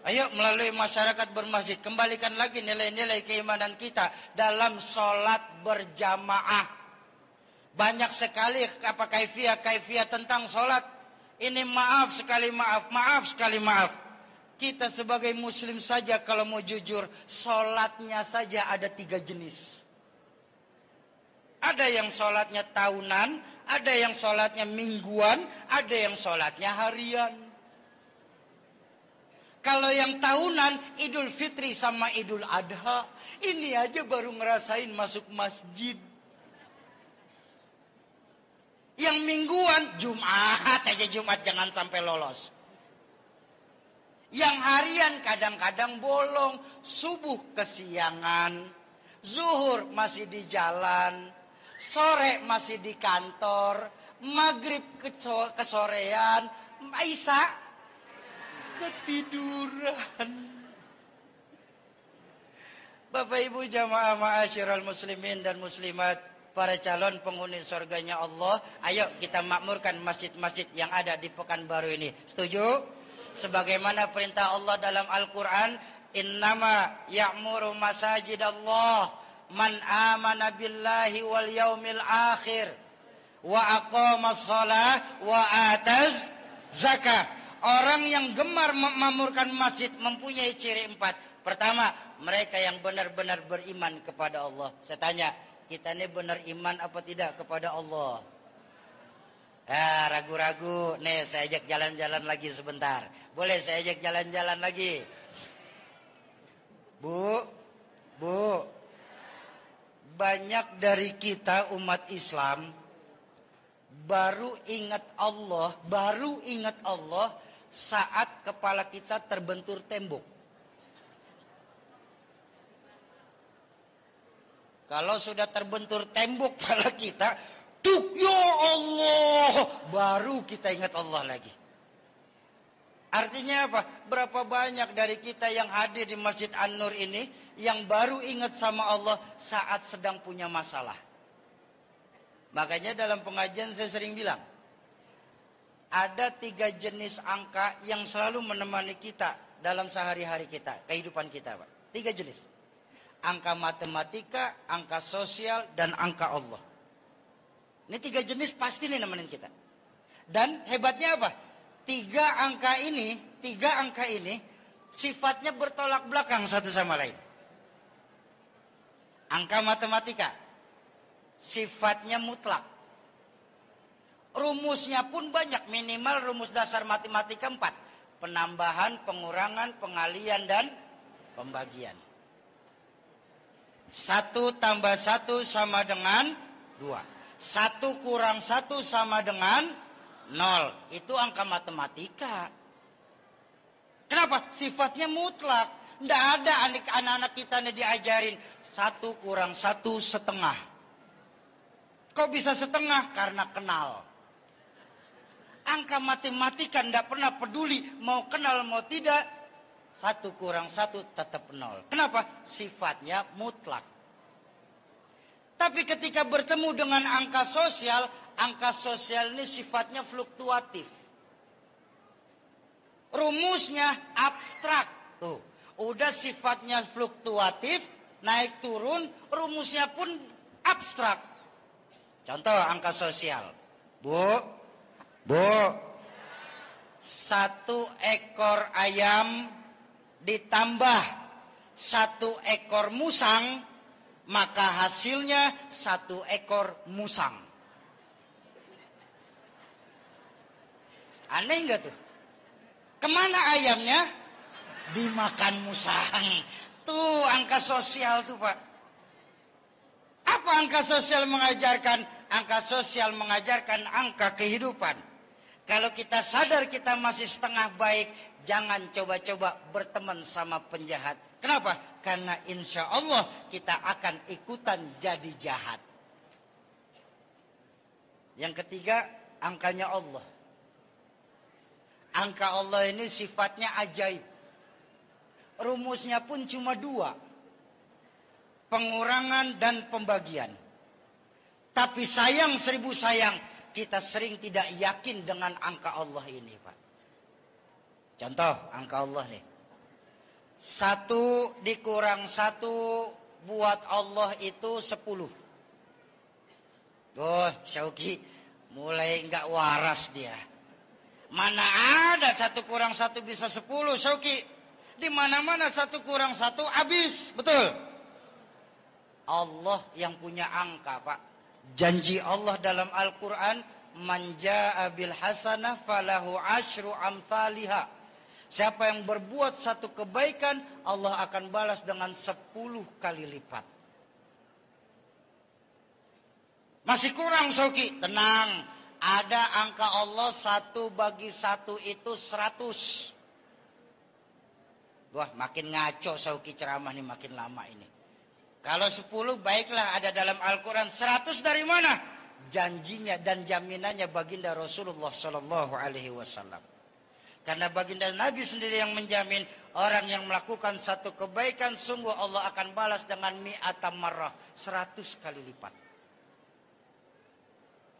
Ayo melalui masyarakat bermasjid, kembalikan lagi nilai-nilai keimanan kita dalam sholat berjamaah. Banyak sekali kaifiah tentang sholat. Ini maaf sekali maaf, maaf sekali maaf. Kita sebagai muslim saja kalau mau jujur, sholatnya saja ada 3 jenis. Ada yang sholatnya tahunan, ada yang sholatnya mingguan, ada yang sholatnya harian. Kalau yang tahunan, Idul Fitri sama Idul Adha, ini aja baru ngerasain masuk masjid. Yang mingguan, Jumat aja, Jumat jangan sampai lolos. Yang harian kadang-kadang bolong, subuh kesiangan, zuhur masih di jalan, sore masih di kantor, maghrib kesorean, Isya ketiduran. Bapak Ibu jamaah ma'asyiral muslimin dan muslimat, para calon penghuni surganya Allah, ayo kita makmurkan masjid-masjid yang ada di Pekanbaru ini. Setuju? Sebagaimana perintah Allah dalam Al-Quran, innama ya'muru masajidallah man amana billahi wal yaumil akhir wa aqamas shalah wa ataz zakah. Orang yang gemar memakmurkan masjid mempunyai ciri 4. Pertama, mereka yang benar-benar beriman kepada Allah. Saya tanya, kita ini benar iman apa tidak kepada Allah? Ragu-ragu. Nih saya ajak jalan-jalan lagi sebentar. Boleh saya ajak jalan-jalan lagi? Bu, banyak dari kita umat Islam baru ingat Allah saat kepala kita terbentur tembok. Kalau sudah terbentur tembok kepala kita, ya Allah, baru kita ingat Allah lagi. Artinya apa? Berapa banyak dari kita yang hadir di Masjid An-Nur ini yang baru ingat sama Allah saat sedang punya masalah. Makanya dalam pengajian saya sering bilang, ada 3 jenis angka yang selalu menemani kita dalam sehari-hari kita, kehidupan kita, Pak. 3 jenis. Angka matematika, angka sosial, dan angka Allah. Ini 3 jenis pasti nih nemenin kita. Dan hebatnya apa? 3 angka ini sifatnya bertolak belakang satu sama lain. Angka matematika sifatnya mutlak. Rumusnya pun banyak, minimal rumus dasar matematika 4. Penambahan, pengurangan, pengalian, dan pembagian. 1 tambah 1 sama dengan 2. 1 kurang 1 sama dengan 0. Itu angka matematika. Kenapa? Sifatnya mutlak. Tidak ada anak-anak kita yang diajarin 1 kurang 1 setengah. Kok bisa setengah? Karena kenal. Angka matematika tidak pernah peduli mau kenal mau tidak. 1 kurang 1 tetap 0. Kenapa? Sifatnya mutlak. Tapi ketika bertemu dengan angka sosial ini sifatnya fluktuatif. Rumusnya abstrak. Tuh, udah sifatnya fluktuatif, naik turun, rumusnya pun abstrak. Contoh angka sosial. Bu, 1 ekor ayam ditambah 1 ekor musang, maka hasilnya 1 ekor musang. Aneh enggak tuh? Kemana ayamnya? Dimakan musang. Tuh angka sosial tuh, Pak. Apa angka sosial mengajarkan? Angka sosial mengajarkan angka kehidupan. Kalau kita sadar kita masih setengah baik, jangan coba-coba berteman sama penjahat. Kenapa? Karena insya Allah kita akan ikutan jadi jahat. Yang ketiga, angkanya Allah. Angka Allah ini sifatnya ajaib. Rumusnya pun cuma 2. Pengurangan dan pembagian. Tapi sayang 1000 sayang, kita sering tidak yakin dengan angka Allah ini, Pak. Contoh angka Allah nih. 1 dikurang 1 buat Allah itu 10. Oh, Syauki mulai enggak waras dia. Mana ada 1 kurang 1 bisa 10, Syauki. Di mana-mana 1 kurang 1 habis, betul? Allah yang punya angka, Pak. Janji Allah dalam Al-Quran, man jaa bil hasanah falahu asyru amthaliha. Siapa yang berbuat 1 kebaikan, Allah akan balas dengan 10 kali lipat. Masih kurang, Syauki? Tenang. Ada angka Allah 1 bagi 1 itu 100. Wah, makin ngaco Syauki ceramah nih makin lama ini. Kalau 10 baiklah ada dalam Al-Quran. 100 dari mana? Janjinya dan jaminannya baginda Rasulullah SAW. Karena baginda Nabi sendiri yang menjamin orang yang melakukan 1 kebaikan, sungguh Allah akan balas dengan mi'ata marrah, 100 kali lipat.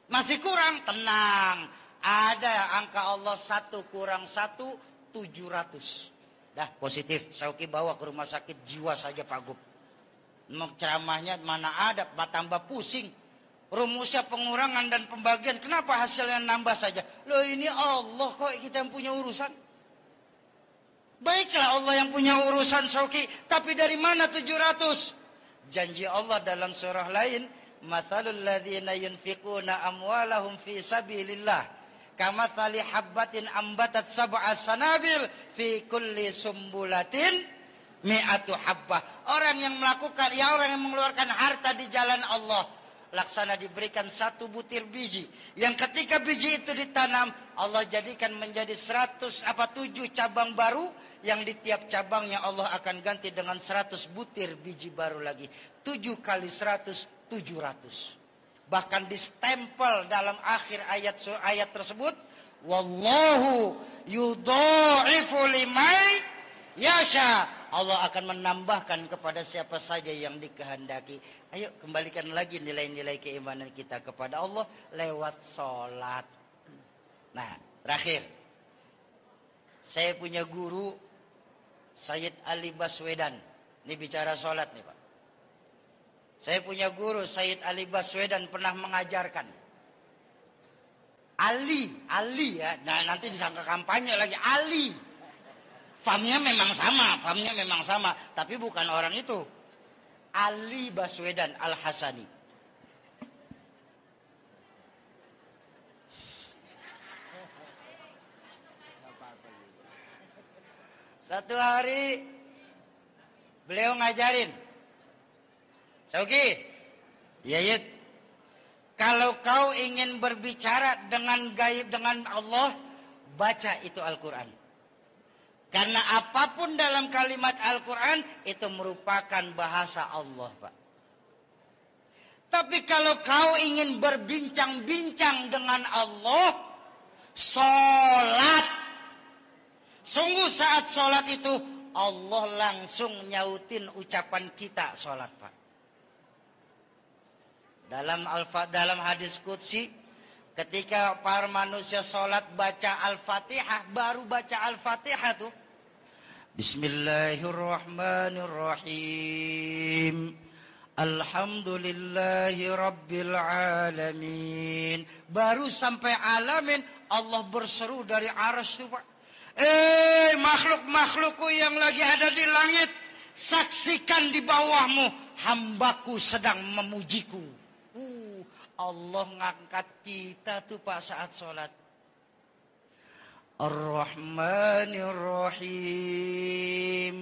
Masih kurang? Tenang. Ada angka Allah 1 kurang 1, 700. Dah positif. Syauki bawa ke rumah sakit jiwa saja Pak Gub. Ceramahnya mana ada, tambah pusing. Rumusnya pengurangan dan pembagian. Kenapa hasilnya nambah saja? Loh ini Allah kok kita yang punya urusan. Baiklah Allah yang punya urusan Syauki. Tapi dari mana 700? Janji Allah dalam surah lain. Mathalul ladzina yunfiquna amwalahum fi sabilillah. Kamathali habbatin ambatat sab'a sanabil. Fi kulli sumbulatin mi'atu habbah. Orang yang mengeluarkan harta di jalan Allah, laksana diberikan 1 butir biji. Yang ketika biji itu ditanam, Allah jadikan menjadi 7 cabang baru. Yang di tiap cabangnya Allah akan ganti dengan 100 butir biji baru lagi. 7 kali 100, 700. Bahkan distempel dalam akhir ayat tersebut, wallahu yudha'ifu liman yasha. Allah akan menambahkan kepada siapa saja yang dikehendaki. Ayo kembalikan lagi nilai-nilai keimanan kita kepada Allah lewat sholat. Nah, terakhir. Saya punya guru Sayyid Ali Baswedan. Ini bicara sholat nih Pak. Saya punya guru Sayyid Ali Baswedan pernah mengajarkan. Ali ya. Nah nanti disangka kampanye lagi. Ali. Famnya memang sama, tapi bukan orang itu. Ali Baswedan Al-Hasani. Satu hari beliau ngajarin, Sauki, ya, kalau kau ingin berbicara dengan gaib dengan Allah, baca itu Al-Quran. Karena apapun dalam kalimat Al-Quran itu merupakan bahasa Allah, Pak. Tapi kalau kau ingin berbincang-bincang dengan Allah, sholat. Sungguh saat sholat itu Allah langsung nyautin ucapan kita sholat, Pak. Dalam hadis qudsi, ketika para manusia sholat baca Al-Fatihah, baru baca Al-Fatihah tuh. Bismillahirrahmanirrahim. Alhamdulillahi rabbil alamin. Baru sampai alamin Allah berseru dari arsy tuh Pak. Makhluk-makhlukku yang lagi ada di langit, saksikan di bawahmu hambaku sedang memujiku. Allah ngangkat kita tuh Pak saat sholat. Ar-Rahmanir-Rahim.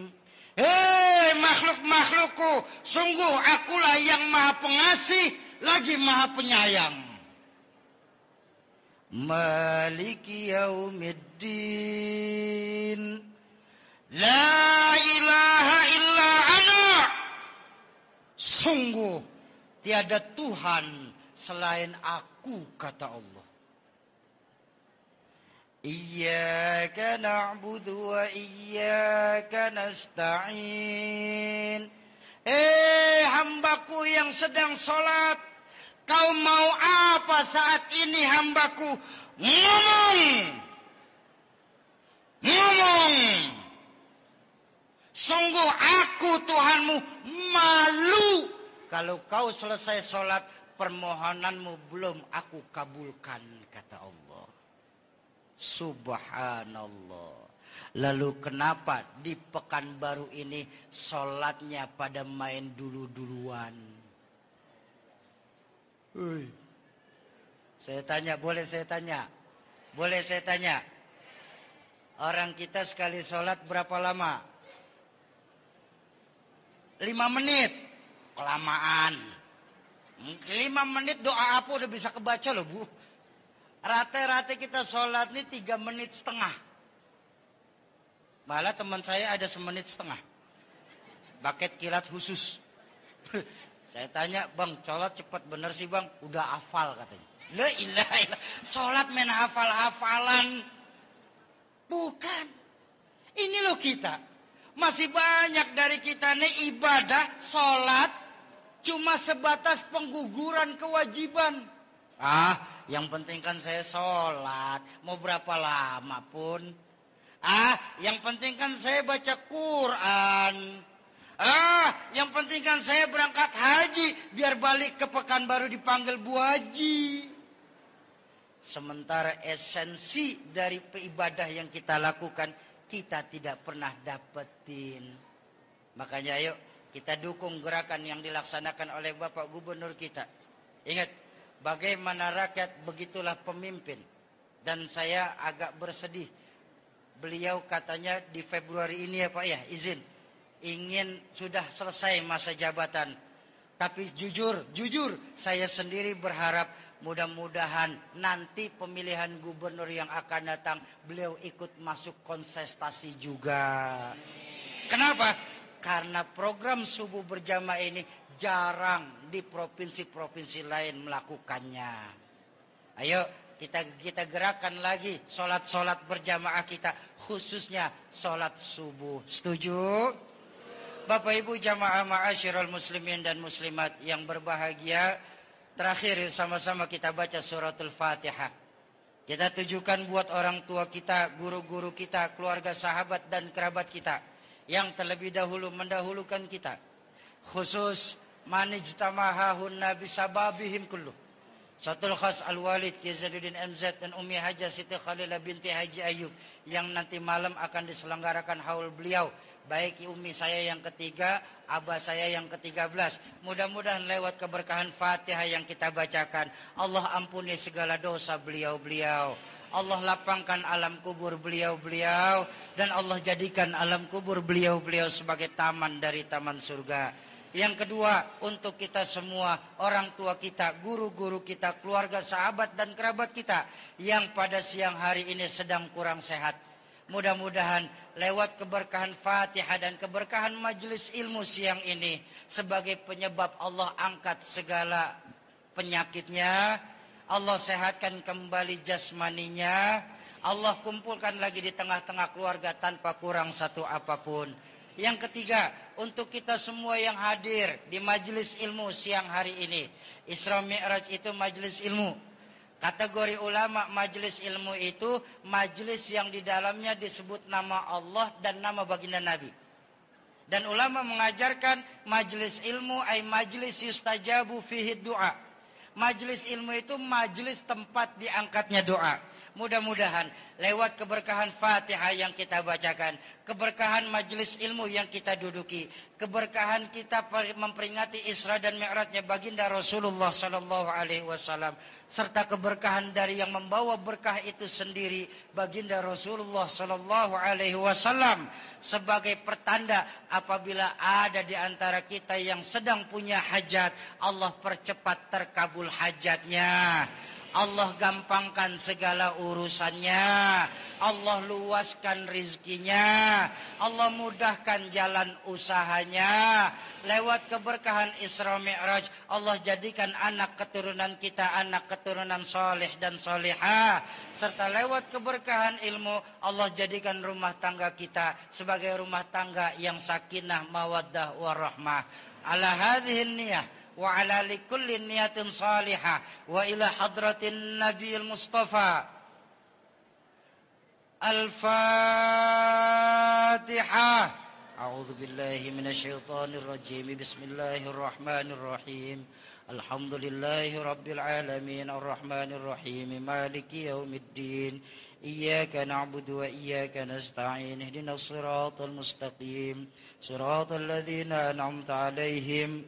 Makhluk-makhlukku, sungguh akulah yang maha pengasih lagi maha penyayang. Maliki yaumiddin. La ilaha illa ana. Sungguh tiada Tuhan selain aku, kata Allah. Iyyaka na'budu wa iyyaka nasta'in. Hambaku yang sedang sholat, kau mau apa saat ini hambaku? Ngomong. Sungguh aku Tuhanmu malu kalau kau selesai sholat permohonanmu belum aku kabulkan, kata Allah. Subhanallah. Lalu kenapa di Pekanbaru ini sholatnya pada main dulu-duluan? Saya tanya, boleh saya tanya? Boleh saya tanya? Orang kita sekali sholat berapa lama? 5 menit. Kelamaan. 5 menit doa apa udah bisa kebaca loh Bu. Rata-rata kita sholat nih 3 menit setengah. Malah teman saya ada 1 menit setengah. Paket kilat khusus. Saya tanya, bang, sholat cepat bener sih bang? Udah hafal katanya. La ilaha illallah. Sholat main hafal-hafalan. Bukan. Ini loh kita. Masih banyak dari kita nih ibadah, sholat. Cuma sebatas pengguguran kewajiban. Yang penting kan saya sholat. Mau berapa lama pun. Yang penting kan saya baca Quran. Yang penting kan saya berangkat haji. Biar balik ke Pekanbaru dipanggil Bu Haji. Sementara esensi dari ibadah yang kita lakukan, kita tidak pernah dapetin. Makanya ayo kita dukung gerakan yang dilaksanakan oleh Bapak Gubernur kita. Ingat. Bagaimana rakyat, begitulah pemimpin. Dan saya agak bersedih. Beliau katanya di Februari ini ya Pak ya, izin. Ingin sudah selesai masa jabatan. Tapi jujur, saya sendiri berharap mudah-mudahan nanti pemilihan gubernur yang akan datang, beliau ikut masuk kontestasi juga. Kenapa? Karena program subuh berjamaah ini jarang di provinsi-provinsi lain melakukannya. Ayo kita gerakan lagi sholat berjamaah kita, khususnya sholat subuh. Setuju? Bapak Ibu jamaah ma'asyiral muslimin dan muslimat yang berbahagia, terakhir sama-sama kita baca suratul Fatihah. Kita tujukan buat orang tua kita, guru-guru kita, keluarga, sahabat dan kerabat kita yang terlebih dahulu mendahulukan kita. Khusus manijtamahahunna bisababihim kulluh. Satul khas Al-Walid Kizaduddin MZ dan Umi Hajah Siti Khalilah binti Haji Ayub yang nanti malam akan diselenggarakan haul beliau. Baik Umi saya yang ketiga, Abah saya yang ke-13. Mudah-mudahan lewat keberkahan Fatihah yang kita bacakan, Allah ampuni segala dosa beliau-beliau. Allah lapangkan alam kubur beliau-beliau. Dan Allah jadikan alam kubur beliau-beliau sebagai taman dari taman surga. Yang kedua, untuk kita semua, orang tua kita, guru-guru kita, keluarga, sahabat dan kerabat kita yang pada siang hari ini sedang kurang sehat. Mudah-mudahan lewat keberkahan Fatihah dan keberkahan majelis ilmu siang ini sebagai penyebab Allah angkat segala penyakitnya, Allah sehatkan kembali jasmaninya, Allah kumpulkan lagi di tengah-tengah keluarga tanpa kurang satu apapun. Yang ketiga, untuk kita semua yang hadir di majelis ilmu siang hari ini. Isra Mi'raj itu majelis ilmu. Kategori ulama majelis ilmu itu majelis yang di dalamnya disebut nama Allah dan nama baginda Nabi. Dan ulama mengajarkan majelis ilmu ay majelis yustajabu fihi du'a. Majelis ilmu itu majelis tempat diangkatnya doa. Mudah-mudahan lewat keberkahan Fatihah yang kita bacakan, keberkahan majelis ilmu yang kita duduki, keberkahan kita memperingati Isra dan Mi'rajnya baginda Rasulullah sallallahu alaihi wasallam, serta keberkahan dari yang membawa berkah itu sendiri baginda Rasulullah sallallahu alaihi wasallam sebagai pertanda apabila ada di antara kita yang sedang punya hajat, Allah percepat terkabul hajatnya. Allah gampangkan segala urusannya, Allah luaskan rizkinya, Allah mudahkan jalan usahanya. Lewat keberkahan Isra Mi'raj, Allah jadikan anak keturunan kita anak keturunan soleh dan solehah. Serta lewat keberkahan ilmu, Allah jadikan rumah tangga kita sebagai rumah tangga yang sakinah, mawaddah, warahmah. Ala hadhihin niyah wa ala likulli niyatin salihah wa ila hadratin nabiyil mustafa. Al-Fatihah. A'udzu billahi minasyaitonir rajim. Bismillahirrahmanirrahim. Alhamdulillahi rabbil alamin arrahmanir rahim maliki yaumiddin. Iyyaka na'budu wa iyyaka nasta'in. Ihdinas siratal mustaqim. Siratal ladzina an'amta 'alaihim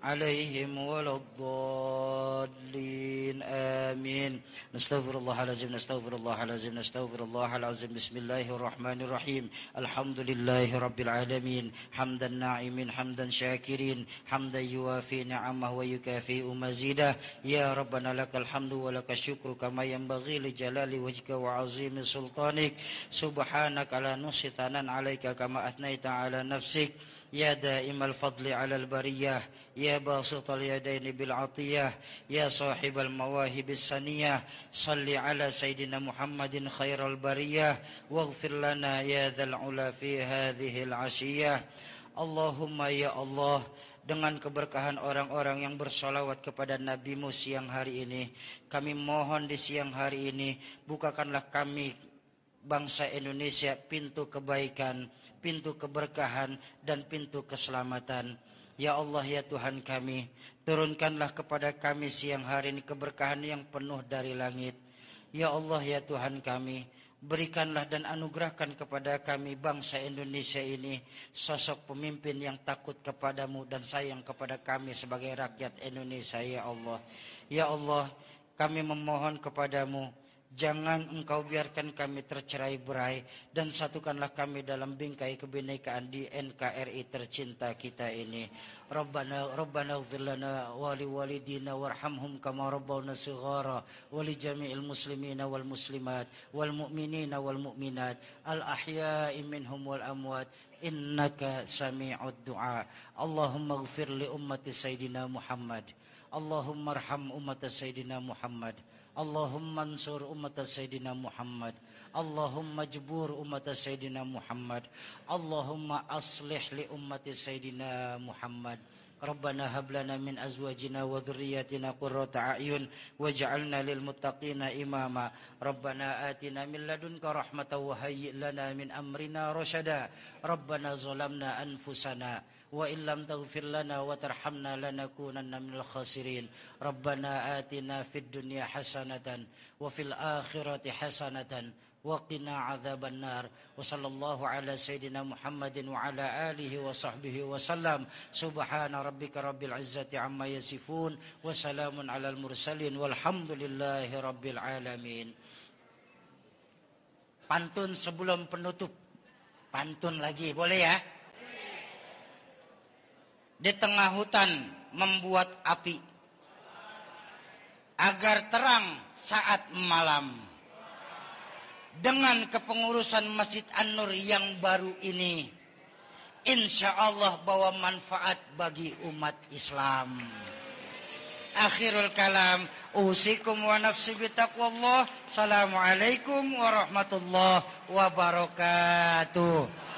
ولا الضالين آمين. نستغفر الله العظيم نستغفر الله العظيم نستغفر الله العظيم. بسم الله الرحمن الرحيم. الحمد لله رب العالمين حمدا ناعمين حمدا شاكرين حمدا يوافي نعمه ويكافئ مزيده. يا ربنا لك الحمد ولك الشكر كما ينبغي لجلال وجهك وعظيم سلطانك. سبحانك لا نحصي ثناء عليك كما أثنيت على نفسك. يا دائم الفضل على البرية يا باسط اليدين بالعطية يا صاحب المواهب السنية صل على سيدنا محمد خير البرية واغفر لنا يا ذا العلا في هذه العشية. اللهم يا الله, dengan keberkahan orang-orang yang bersolawat kepada Nabi-Mu siang hari ini, kami mohon di siang hari ini bukakanlah kami bangsa Indonesia pintu kebaikan, pintu keberkahan dan pintu keselamatan. Ya Allah ya Tuhan kami, turunkanlah kepada kami siang hari ini keberkahan yang penuh dari langit. Ya Allah ya Tuhan kami, berikanlah dan anugerahkan kepada kami bangsa Indonesia ini sosok pemimpin yang takut kepadamu dan sayang kepada kami sebagai rakyat Indonesia. Ya Allah, ya Allah, kami memohon kepadamu, jangan Engkau biarkan kami tercerai-berai dan satukanlah kami dalam bingkai kebinekaan di NKRI tercinta kita ini. Rabbana ighfir lana wa li walidina warhamhum kama rabbawna shighara wa li jami'il muslimina wal muslimat wal mu'minina wal mu'minat al ahya'i minhum wal amwat innaka sami'ud du'a. Allahumma ighfir li ummati sayyidina Muhammad. Allahumma arham ummata sayyidina Muhammad. Allahumma ansur ummata Sayyidina Muhammad. Allahumma jbur umat Sayyidina Muhammad. Allahumma aslih li ummati Sayyidina Muhammad. Rabbana hab lana min azwajina wa dhurriyyatina qurrata a'yun waj'alna lil muttaqina imama. Rabbana atina min ladunka rahmatan wa hayyi' lana min amrina rasyada. Rabbana zalamna anfusana wa illam taghfir lana wa tarhamna lanakunanna minal khasirin. Rabbana atina fid dunya hasanatan wa fil akhirati hasanatan wa qina adzabannar. Wa sallallahu ala sayyidina Muhammadin wa ala alihi wa sahbihi wa sallam. Subhana rabbika rabbil izzati amma yasifun wa salamun alal mursalin walhamdulillahi rabbil alamin. Pantun sebelum penutup. Pantun lagi boleh ya? Di tengah hutan membuat api agar terang saat malam. Dengan kepengurusan Masjid An-Nur yang baru ini, insya Allah bawa manfaat bagi umat Islam. Akhirul kalam, usikum wa nafsi bitaqwallah. Assalamualaikum warahmatullahi wabarakatuh.